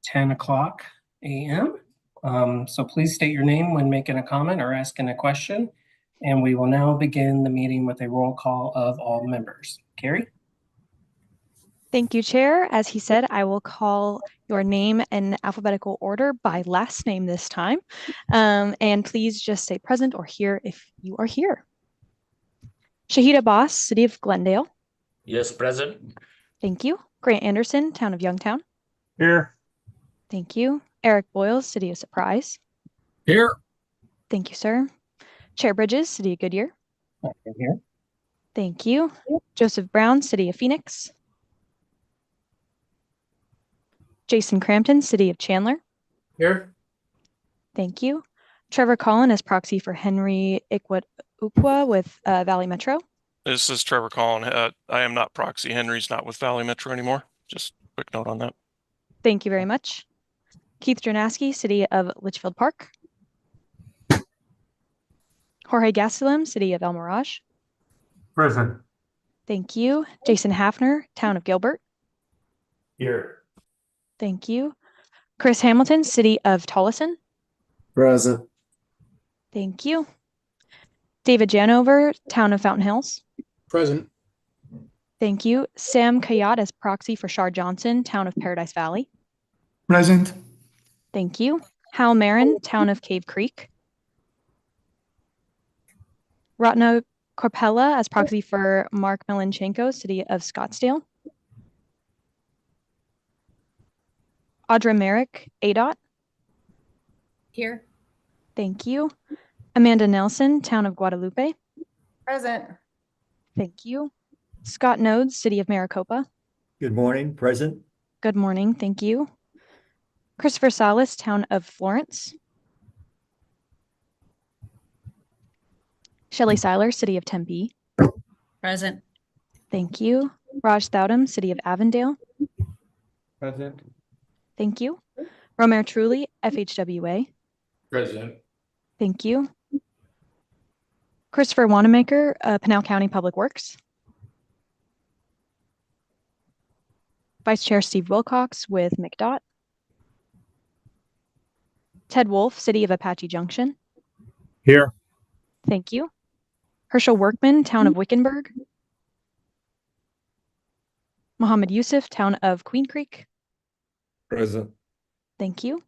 10 o'clock a.m. So please state your name when making a comment or asking a question. And we will now begin the meeting with a roll call of all members. Carrie? Thank you, Chair. As he said, I will call your name in alphabetical order by last name this time. And please just say present or here if you are here. Shahida Boss, City of Glendale. Yes, present. Thank you. Grant Anderson, Town of Youngtown. Here. Thank you. Eric Boyles, City of Surprise. Here. Thank you, sir. Chair Bridges, City of Goodyear. Here. Thank you. Joseph Brown, City of Phoenix. Jason Crampton, City of Chandler. Here. Thank you. Trevor Collin as proxy for Henry Ukwa with Valley Metro. This is Trevor Collin. I am not proxy. Henry's not with Valley Metro anymore. Just a quick note on that. Thank you very much. Keith Jernaski, City of Litchfield Park. Jorge Gastelum, City of El Mirage. Present. Thank you. Jason Hafner, Town of Gilbert. Here. Thank you. Chris Hamilton, City of Tolleson. Present. Thank you. David Janover, Town of Fountain Hills. Present. Thank you. Sam Kayat as proxy for Shar Johnson, Town of Paradise Valley. Present. Thank you. Hal Marin, Town of Cave Creek. Ratna Korpela as proxy for Mark Melenchenko, City of Scottsdale. Audra Merrick, ADOT. Here. Thank you. Amanda Nelson, Town of Guadalupe. Present. Thank you. Scott Nodes, City of Maricopa. Good morning. Present. Good morning. Thank you. Christopher Salas, Town of Florence. Shelley Seiler, City of Tempe. Present. Thank you. Raj Thowdam, City of Avondale. Present. Thank you. Romer Truly, FHWA. Present. Thank you. Christopher Wanamaker, Pinal County Public Works. Vice Chair Steve Wilcox with McDOT. Ted Wolf, City of Apache Junction. Here. Thank you. Herschel Workman, Town of Wickenburg. Mohammed Yusuf, Town of Queen Creek. Present. Thank you.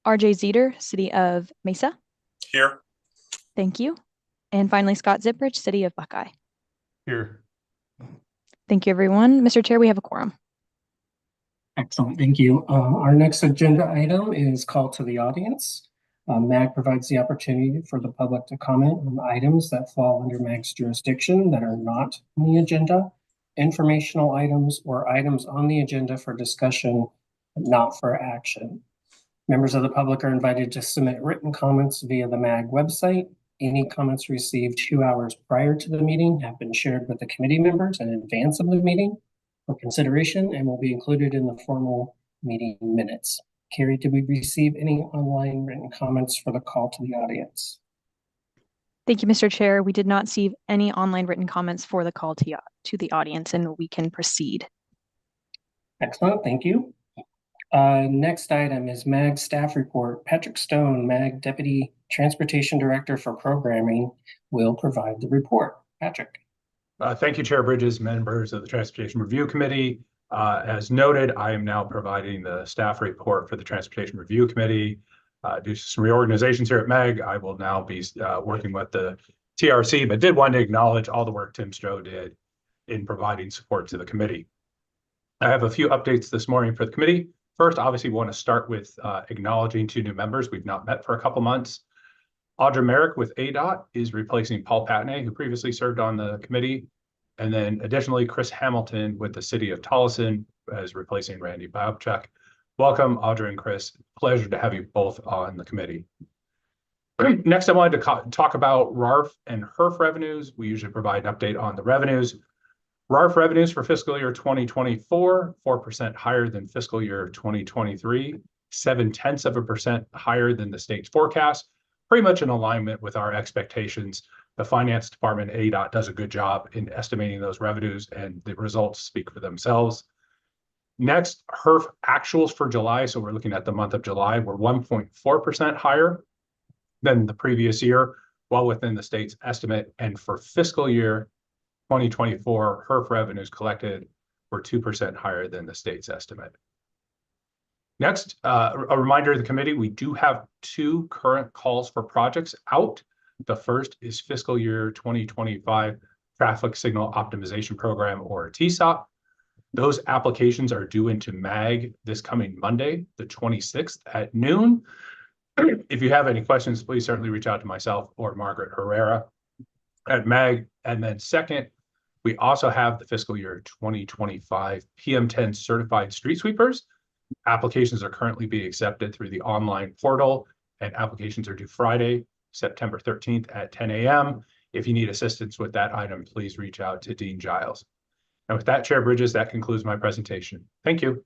RJ Zeter, City of Mesa. Here. Thank you. And finally, Scott Zipprich, City of Buckeye. Here. Thank you, everyone. Mr. Chair, we have a quorum. Excellent. Thank you. Our next agenda item is call to the audience. MAG provides the opportunity for the public to comment on items that fall under MAG's jurisdiction that are not on the agenda, informational items, or items on the agenda for discussion, not for action. Members of the public are invited to submit written comments via the MAG website. Any comments received 2 hours prior to the meeting have been shared with the committee members in advance of the meeting for consideration and will be included in the formal meeting minutes. Carrie, did we receive any online written comments for the call to the audience? Thank you, Mr. Chair. We did not see any online written comments for the call to the audience, and we can proceed. Excellent. Thank you. Next item is MAG staff report. Patrick Stone, MAG Deputy Transportation Director for Programming, will provide the report. Patrick. Thank you, Chair Bridges, members of the Transportation Review Committee. As noted, I am now providing the staff report for the Transportation Review Committee. Due to some reorganizations here at MAG, I will now be working with the TRC, but did want to acknowledge all the work Tim Stroh did in providing support to the committee. I have a few updates this morning for the committee. First, obviously, we want to start with acknowledging 2 new members we've not met for a couple months. Audra Merrick with ADOT is replacing Paul Patney, who previously served on the committee. And then additionally, Chris Hamilton with the City of Tolleson is replacing Randy Babchuk. Welcome, Audra and Chris. Pleasure to have you both on the committee. Next, I wanted to talk about RARF and HERF revenues. We usually provide an update on the revenues. RARF revenues for fiscal year 2024, 4% higher than fiscal year 2023, 0.7% higher than the state's forecast, pretty much in alignment with our expectations. The finance department, ADOT, does a good job in estimating those revenues, and the results speak for themselves. Next, HERF actuals for July. So we're looking at the month of July. We're 1.4% higher than the previous year, well within the state's estimate. And for fiscal year 2024, HERF revenues collected were 2% higher than the state's estimate. Next, a reminder to the committee, we do have 2 current calls for projects out. The first is fiscal year 2025 Traffic Signal Optimization Program, or TSOP. Those applications are due into MAG this coming Monday, the 26th at noon. If you have any questions, please certainly reach out to myself or Margaret Herrera at MAG. And then second, we also have the fiscal year 2025 PM10 certified street sweepers. Applications are currently being accepted through the online portal, and applications are due Friday, September 13th at 10 a.m. If you need assistance with that item, please reach out to Dean Giles. And with that, Chair Bridges, that concludes my presentation. Thank you.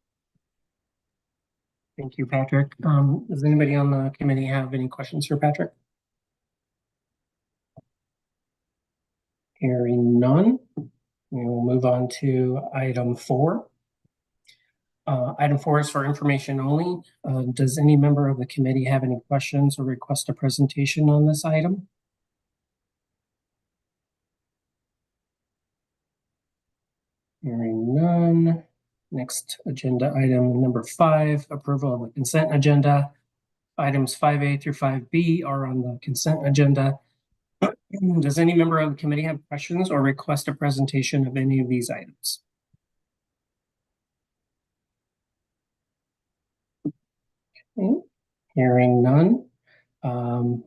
Thank you, Patrick. Does anybody on the committee have any questions for Patrick? Hearing none, we will move on to item 4. Item 4 is for information only. Does any member of the committee have any questions or request a presentation on this item? Hearing none. Next agenda item number 5, approval of the consent agenda. Items 5A through 5B are on the consent agenda. Does any member of the committee have questions or request a presentation of any of these items? Okay. Hearing none.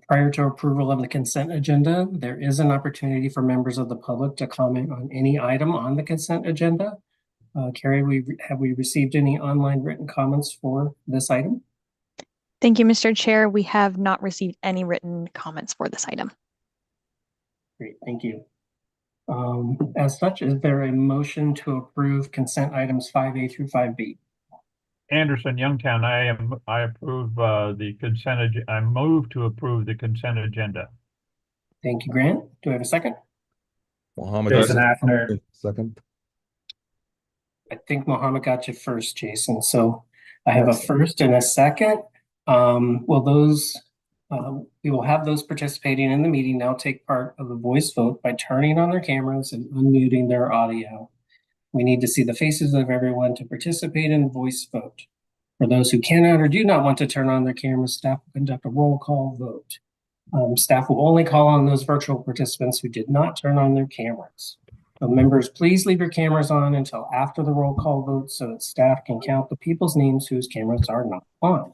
Prior to approval of the consent agenda, there is an opportunity for members of the public to comment on any item on the consent agenda. Carrie, have we received any online written comments for this item? Thank you, Mr. Chair. We have not received any written comments for this item. Great, thank you. As such, is there a motion to approve consent items 5A through 5B? Anderson, Youngtown, I approve the consent I move to approve the consent agenda. Thank you, Grant. Do I have a second? Mohammed. Jason Hafner. Second. I think Mohammed got you first, Jason. So I have a first and a second. We will have those participating in the meeting now take part of the voice vote by turning on their cameras and unmuting their audio. We need to see the faces of everyone to participate in the voice vote. For those who cannot or do not want to turn on their cameras, staff will conduct a roll call vote. Staff will only call on those virtual participants who did not turn on their cameras. So members, please leave your cameras on until after the roll call vote so that staff can count the people's names whose cameras are not on.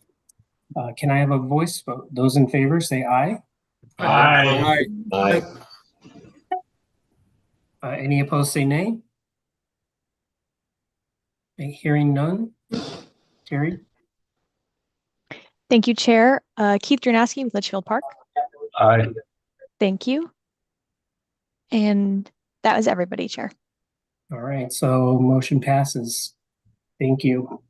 Can I have a voice vote? Those in favor say aye. Aye. Aye. Any opposed say nay. Okay, hearing none. Terry? Thank you, Chair. Keith Dranaski with Litchfield Park. Aye. Thank you. And that was everybody, Chair. All right, so motion passes. Thank you.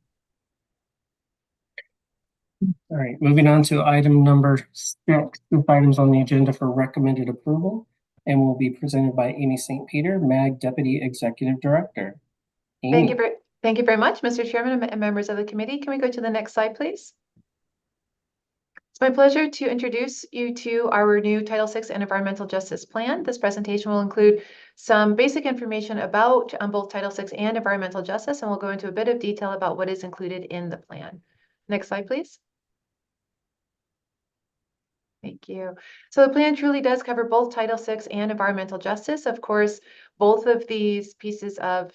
All right, moving on to item number 6, group items on the agenda for recommended approval, and will be presented by Amy St. Peter, MAG Deputy Executive Director. Amy. Thank you very much, Mr. Chairman and members of the committee. Can we go to the next slide, please? It's my pleasure to introduce you to our new Title VI and Environmental Justice Plan. This presentation will include some basic information about both Title VI and environmental justice, and we'll go into a bit of detail about what is included in the plan. Next slide, please. Thank you. So the plan truly does cover both Title VI and environmental justice. Of course, both of these pieces of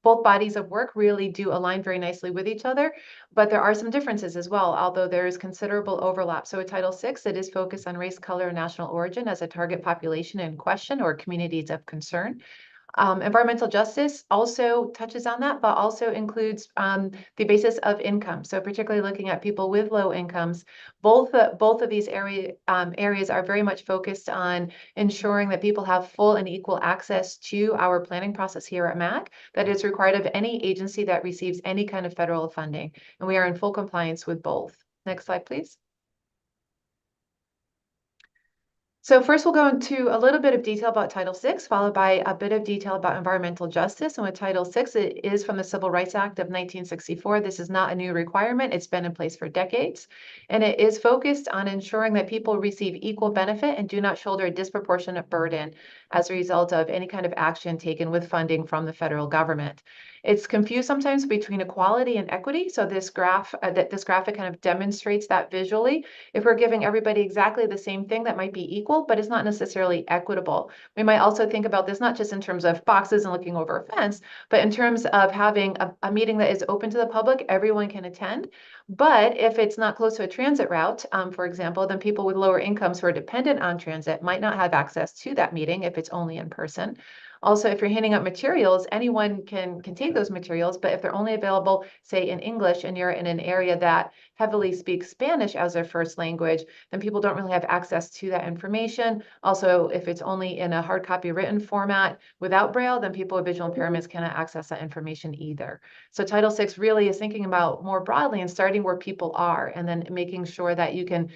both bodies of work really do align very nicely with each other, but there are some differences as well, although there is considerable overlap. So with Title VI, it is focused on race, color, and national origin as a target population in question or communities of concern. Environmental justice also touches on that, but also includes the basis of income. So particularly looking at people with low incomes, both of these areas are very much focused on ensuring that people have full and equal access to our planning process here at MAG that is required of any agency that receives any kind of federal funding. And we are in full compliance with both. Next slide, please. So first we'll go into a little bit of detail about Title VI, followed by a bit of detail about environmental justice. And with Title VI, it is from the Civil Rights Act of 1964. This is not a new requirement. It's been in place for decades. And it is focused on ensuring that people receive equal benefit and do not shoulder a disproportionate burden as a result of any kind of action taken with funding from the federal government. It's confused sometimes between equality and equity. So this graphic kind of demonstrates that visually. If we're giving everybody exactly the same thing, that might be equal, but it's not necessarily equitable. We might also think about this not just in terms of boxes and looking over a fence, but in terms of having a meeting that is open to the public, everyone can attend. But if it's not close to a transit route, for example, then people with lower incomes who are dependent on transit might not have access to that meeting if it's only in person. Also, if you're handing out materials, anyone can take those materials, but if they're only available, say, in English, and you're in an area that heavily speaks Spanish as their first language, then people don't really have access to that information. Also, if it's only in a hard copy written format without Braille, then people with visual impairments cannot access that information either. So Title VI really is thinking about more broadly and starting where people are, and then making sure that you can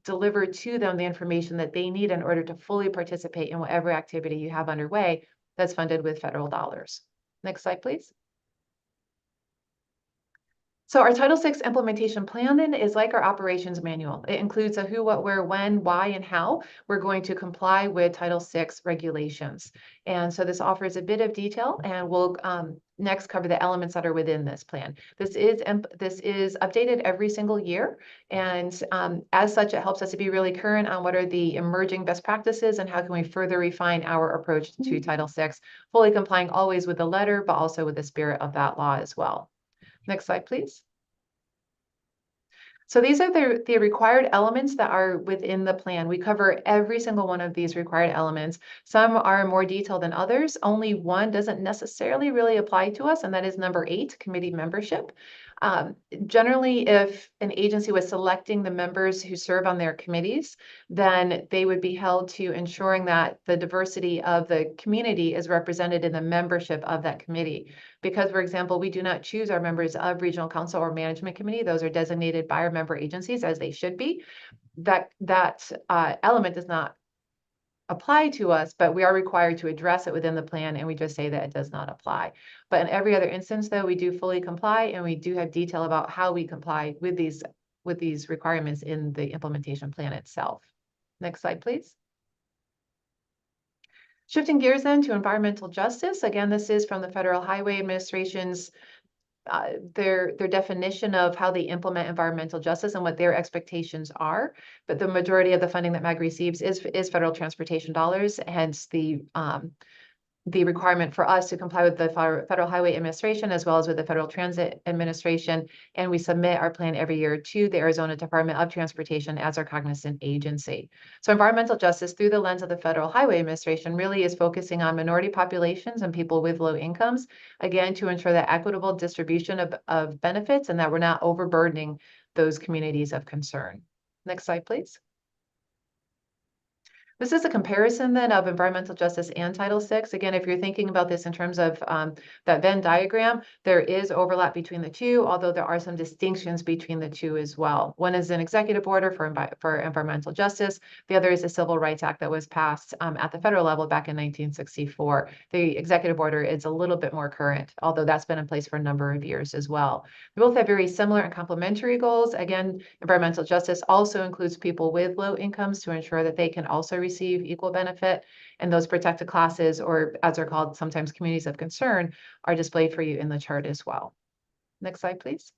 deliver to them the information that they need in order to fully participate in whatever activity you have underway that's funded with federal dollars. Next slide, please. So our Title VI implementation plan then is like our operations manual. It includes a who, what, where, when, why, and how we're going to comply with Title VI regulations. And so this offers a bit of detail, and we'll next cover the elements that are within this plan. This is updated every single year. And as such, it helps us to be really current on what are the emerging best practices and how can we further refine our approach to Title VI, fully complying always with the letter, but also with the spirit of that law as well. Next slide, please. So these are the required elements that are within the plan. We cover every single one of these required elements. Some are more detailed than others. Only one doesn't necessarily really apply to us, and that is number 8, committee membership. Generally, if an agency was selecting the members who serve on their committees, then they would be held to ensuring that the diversity of the community is represented in the membership of that committee. Because, for example, we do not choose our members of regional council or management committee. Those are designated by our member agencies, as they should be. That element does not apply to us, but we are required to address it within the plan, and we just say that it does not apply. But in every other instance, though, we do fully comply, and we do have detail about how we comply with these requirements in the implementation plan itself. Next slide, please. Shifting gears then to environmental justice. Again, this is from the Federal Highway Administration's their definition of how they implement environmental justice and what their expectations are. But the majority of the funding that MAG receives is federal transportation dollars, hence the requirement for us to comply with the Federal Highway Administration as well as with the Federal Transit Administration. And we submit our plan every year to the Arizona Department of Transportation as our cognizant agency. So environmental justice through the lens of the Federal Highway Administration really is focusing on minority populations and people with low incomes, again, to ensure that equitable distribution of benefits and that we're not overburdening those communities of concern. Next slide, please. This is a comparison then of environmental justice and Title VI. Again, if you're thinking about this in terms of that Venn diagram, there is overlap between the two, although there are some distinctions between the two as well. One is an executive order for environmental justice. The other is a Civil Rights Act that was passed at the federal level back in 1964. The executive order is a little bit more current, although that's been in place for a number of years as well. They both have very similar and complementary goals. Again, environmental justice also includes people with low incomes to ensure that they can also receive equal benefit, and those protected classes, or as they're called sometimes communities of concern, are displayed for you in the chart as well. Next slide, please.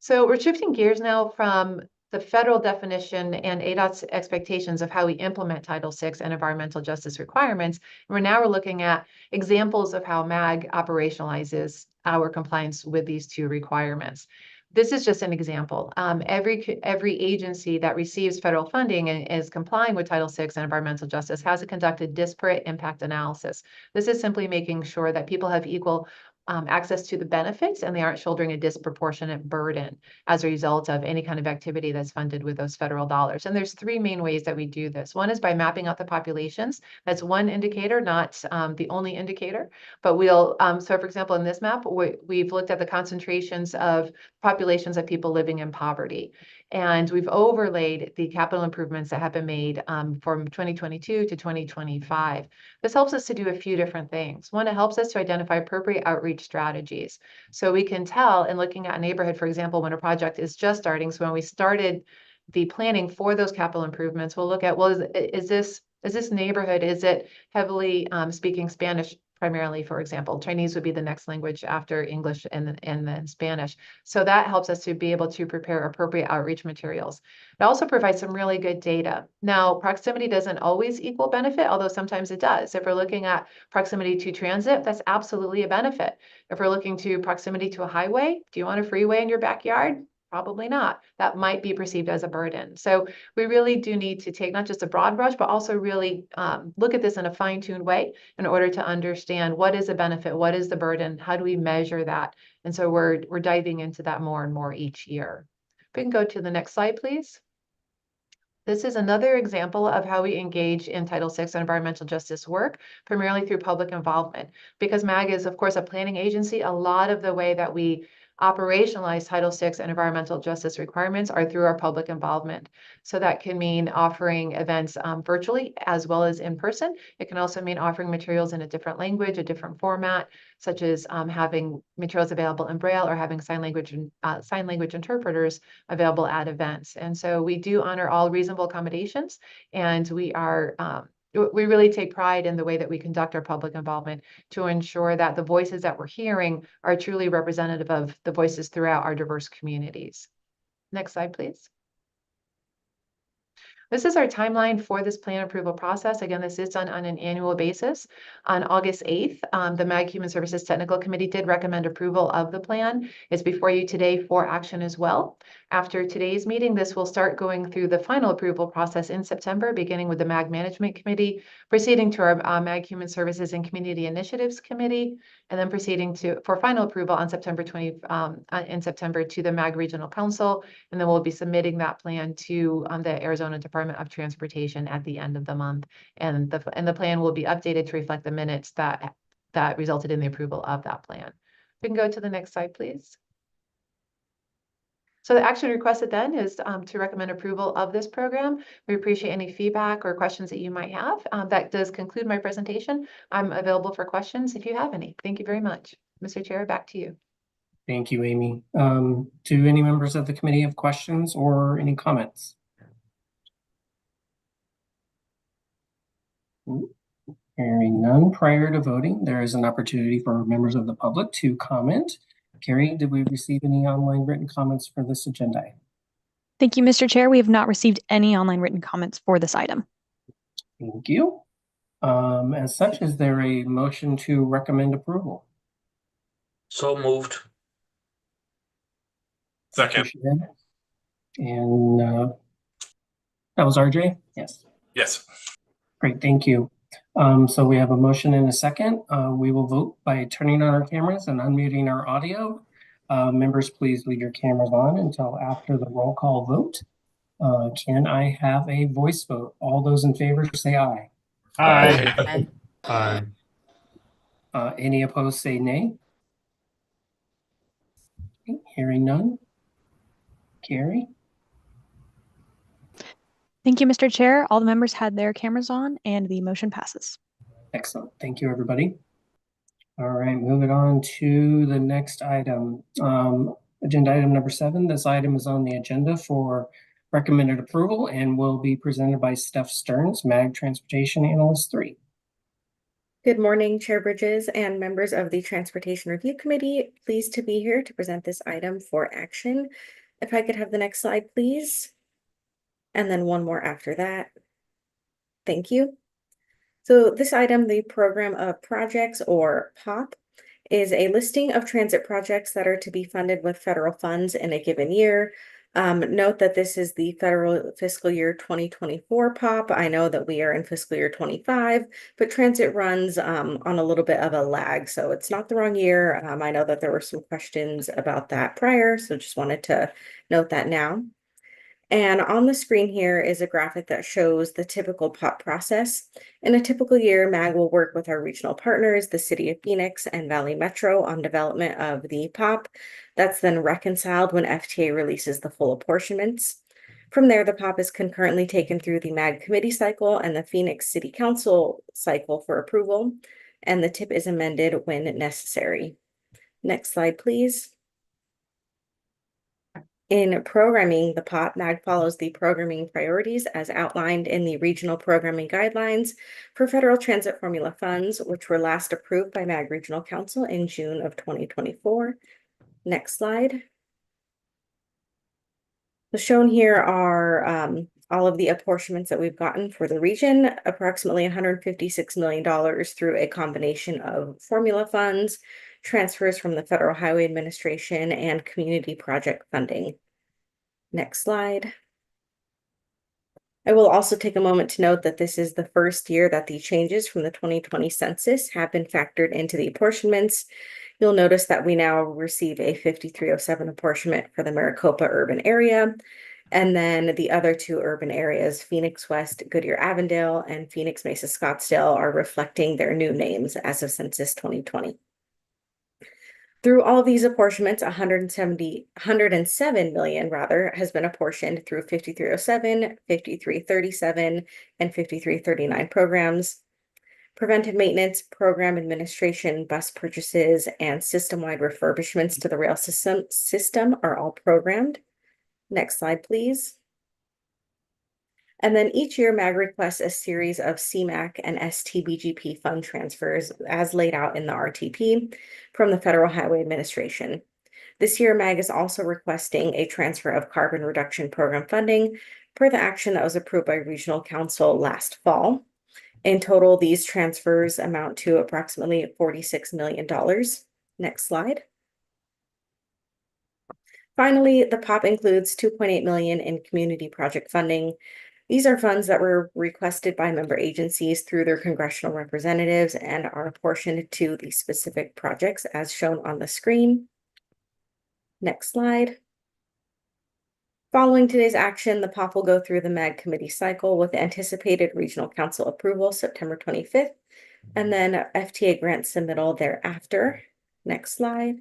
So we're shifting gears now from the federal definition and ADOT's expectations of how we implement Title VI and environmental justice requirements. And we're looking at examples of how MAG operationalizes our compliance with these two requirements. This is just an example. Every agency that receives federal funding and is complying with Title VI and environmental justice has to conduct a disparate impact analysis. This is simply making sure that people have equal access to the benefits, and they aren't shouldering a disproportionate burden as a result of any kind of activity that's funded with those federal dollars. And there's three main ways that we do this. One is by mapping out the populations. That's one indicator, not the only indicator, but we'll, so for example, in this map, we've looked at the concentrations of populations of people living in poverty. And we've overlaid the capital improvements that have been made from 2022 to 2025. This helps us to do a few different things. One, it helps us to identify appropriate outreach strategies. So we can tell in looking at a neighborhood, for example, when a project is just starting. So when we started the planning for those capital improvements, we'll look at, well, is this neighborhood, is it heavily speaking Spanish primarily, for example? Chinese would be the next language after English and then Spanish. So that helps us to be able to prepare appropriate outreach materials. It also provides some really good data. Now, proximity doesn't always equal benefit, although sometimes it does. If we're looking at proximity to transit, that's absolutely a benefit. If we're looking to proximity to a highway, do you want a freeway in your backyard? Probably not. That might be perceived as a burden. So we really do need to take not just a broad brush, but also really look at this in a fine-tuned way in order to understand what is a benefit, what is the burden, how do we measure that? And so we're diving into that more and more each year. If we can go to the next slide, please. This is another example of how we engage in Title VI environmental justice work, primarily through public involvement. Because MAG is, of course, a planning agency, a lot of the way that we operationalize Title VI and environmental justice requirements are through our public involvement. So that can mean offering events virtually as well as in person. It can also mean offering materials in a different language, a different format, such as having materials available in Braille or having sign language interpreters available at events. And so we do honor all reasonable accommodations, and we really take pride in the way that we conduct our public involvement to ensure that the voices that we're hearing are truly representative of the voices throughout our diverse communities. Next slide, please. This is our timeline for this plan approval process. Again, this is done on an annual basis. On August 8th, the MAG Human Services Technical Committee did recommend approval of the plan. It's before you today for action as well. After today's meeting, this will start going through the final approval process in September, beginning with the MAG Management Committee, proceeding to our MAG Human Services and Community Initiatives Committee, and then proceeding for final approval on September 20 in September to the MAG Regional Council, and then we'll be submitting that plan to the Arizona Department of Transportation at the end of the month, and the plan will be updated to reflect the minutes that resulted in the approval of that plan. We can go to the next slide, please. So the action requested then is to recommend approval of this program. We appreciate any feedback or questions that you might have. That does conclude my presentation. I'm available for questions if you have any. Thank you very much. Mr. Chair, back to you. Thank you, Amy. Do any members of the committee have questions or any comments? Hearing none, prior to voting, there is an opportunity for members of the public to comment. Carrie, did we receive any online written comments for this agenda item? Thank you, Mr. Chair. We have not received any online written comments for this item. Thank you. As such, is there a motion to recommend approval? So moved. Second. And that was RJ? Yes. Yes. Great, thank you. So we have a motion and a second. We will vote by turning on our cameras and unmuting our audio. Members, please leave your cameras on until after the roll call vote. Can I have a voice vote? All those in favor say aye. Aye. Aye. Aye. Any opposed say nay. Okay, hearing none. Carrie? Thank you, Mr. Chair. All the members had their cameras on and the motion passes. Excellent. Thank you, everybody. All right, moving on to the next item. Agenda item number 7. This item is on the agenda for recommended approval and will be presented by Steph Stearns, MAG Transportation Analyst 3. Good morning, Chair Bridges and members of the Transportation Review Committee. Pleased to be here to present this item for action. If I could have the next slide, please. And then one more after that. Thank you. So this item, the Program of Projects, or POP, is a listing of transit projects that are to be funded with federal funds in a given year. Note that this is the federal fiscal year 2024 POP. I know that we are in fiscal year 25, but transit runs on a little bit of a lag, so it's not the wrong year. I know that there were some questions about that prior, so just wanted to note that now. And on the screen here is a graphic that shows the typical POP process. In a typical year, MAG will work with our regional partners, the City of Phoenix and Valley Metro, on development of the POP. That's then reconciled when FTA releases the full apportionments. From there, the POP is concurrently taken through the MAG committee cycle and the Phoenix City Council cycle for approval, and the TIP is amended when necessary. Next slide, please. In programming the POP, MAG follows the programming priorities as outlined in the regional programming guidelines for federal transit formula funds, which were last approved by MAG Regional Council in June of 2024. Next slide. So shown here are all of the apportionments that we've gotten for the region, approximately $156 million through a combination of formula funds, transfers from the Federal Highway Administration, and community project funding. Next slide. I will also take a moment to note that this is the first year that the changes from the 2020 census have been factored into the apportionments. You'll notice that we now receive a 5307 apportionment for the Maricopa urban area. And then the other two urban areas, Phoenix West, Goodyear Avondale, and Phoenix Mesa Scottsdale, are reflecting their new names as of Census 2020. Through all of these apportionments, 107 million rather has been apportioned through 5307, 5337, and 5339 programs. Preventive maintenance, program administration, bus purchases, and system-wide refurbishments to the rail system are all programmed. Next slide, please. And then each year, MAG requests a series of CMAQ and STBGP fund transfers as laid out in the RTP from the Federal Highway Administration. This year, MAG is also requesting a transfer of carbon reduction program funding per the action that was approved by Regional Council last fall. In total, these transfers amount to approximately $46 million. Next slide. Finally, the POP includes $2.8 million in community project funding. These are funds that were requested by member agencies through their congressional representatives and are apportioned to the specific projects as shown on the screen. Next slide. Following today's action, the POP will go through the MAG committee cycle with anticipated regional council approval September 25th, and then FTA grant submittal thereafter. Next slide.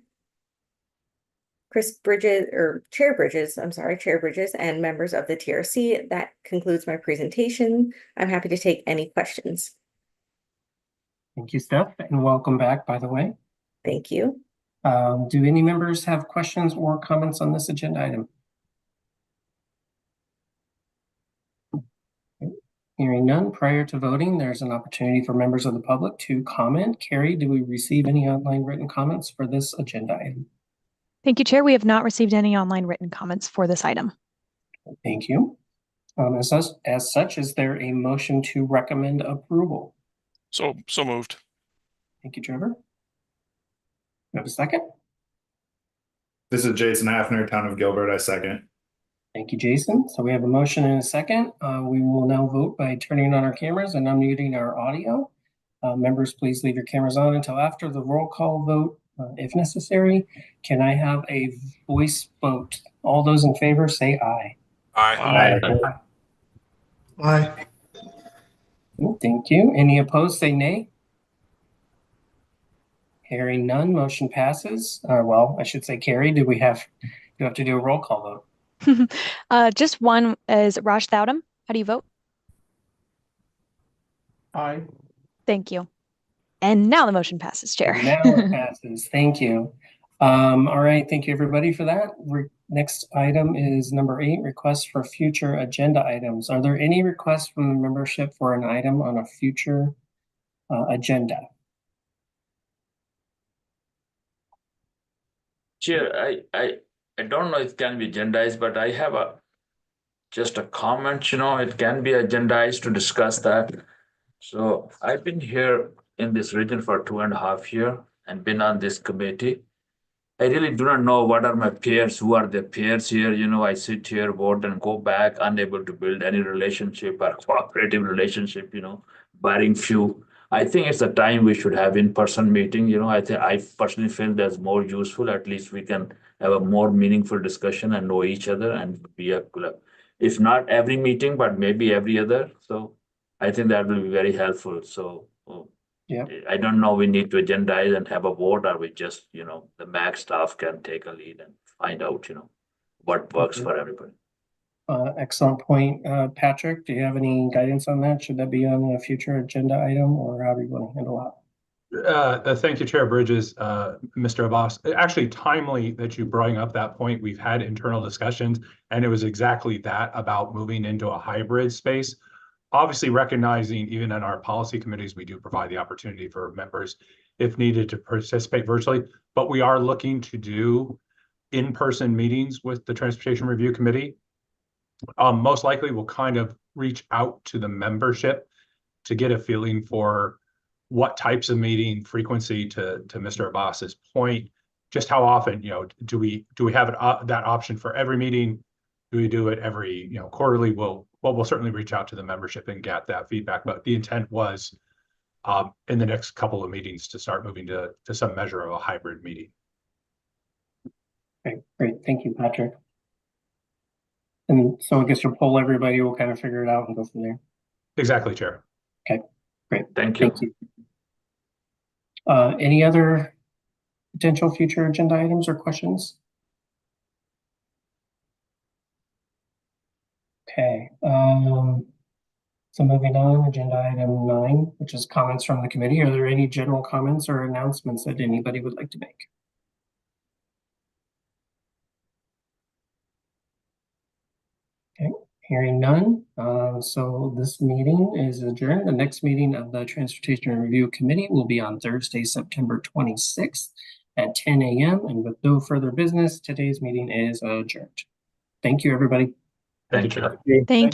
Chair Bridges, and members of the TRC, that concludes my presentation. I'm happy to take any questions. Thank you, Steph, and welcome back, by the way. Thank you. Do any members have questions or comments on this agenda item? Hearing none, prior to voting, there's an opportunity for members of the public to comment. Carrie, do we receive any online written comments for this agenda item? Thank you, Chair. We have not received any online written comments for this item. Thank you. As such, is there a motion to recommend approval? So moved. Thank you, Trevor. You have a second? This is Jason Hafner, Town of Gilbert. I second. Thank you, Jason. So we have a motion and a second. We will now vote by turning on our cameras and unmuting our audio. Members, please leave your cameras on until after the roll call vote, if necessary. Can I have a voice vote? All those in favor say aye. Aye. Aye. Thank you. Any opposed say nay. Hearing none, motion passes. Well, I should say carried. Do you have to do a roll call vote? Just one is Raj Thowdam. How do you vote? Aye. Thank you. And now the motion passes, Chair. Now it passes. Thank you. All right. Thank you, everybody, for that. Next item is number 8, requests for future agenda items. Are there any requests from the membership for an item on a future agenda? Chair, I don't know if it can be agendized, but I have just a comment, it can be agendized to discuss that. So I've been here in this region for 2.5 years and been on this committee. I really do not know what are my peers, who are the peers here. I sit here, vote, and go back, unable to build any relationship or cooperative relationship, barring few. I think it's a time we should have in-person meeting. I personally feel that's more useful. At least we can have a more meaningful discussion and know each other and be a club. If not every meeting, but maybe every other. So I think that will be very helpful. So Yeah. I don't know, we need to agendize and have a vote, or we just, the MAG staff can take a lead and find out, what works for everybody. Excellent point. Patrick, do you have any guidance on that? Should that be on a future agenda item, or how do you want to handle that? Thank you, Chair Bridges, Mr. Abbas. Actually, timely that you bring up that point. We've had internal discussions, and it was exactly that about moving into a hybrid space. Obviously, recognizing even in our policy committees, we do provide the opportunity for members, if needed, to participate virtually. But we are looking to do in-person meetings with the Transportation Review Committee. Most likely, we'll kind of reach out to the membership to get a feeling for what types of meeting frequency, to Mr. Abbas's point, just how often, do we have that option for every meeting? Do we do it every, quarterly? We'll certainly reach out to the membership and get that feedback. But the intent was in the next couple of meetings to start moving to some measure of a hybrid meeting. Okay, great. Thank you, Patrick. And so I guess you'll poll everybody. We'll kind of figure it out and go from there. Exactly, Chair. Okay, great. Thank you. Thank you. Any other potential future agenda items or questions? Okay, so moving on, agenda item 9, which is comments from the committee. Are there any general comments or announcements that anybody would like to make? Okay, hearing none. So this meeting is adjourned. The next meeting of the Transportation Review Committee will be on Thursday, September 26th at 10 a.m. And with no further business, today's meeting is adjourned. Thank you, everybody. Thank you, Chair. Thank you.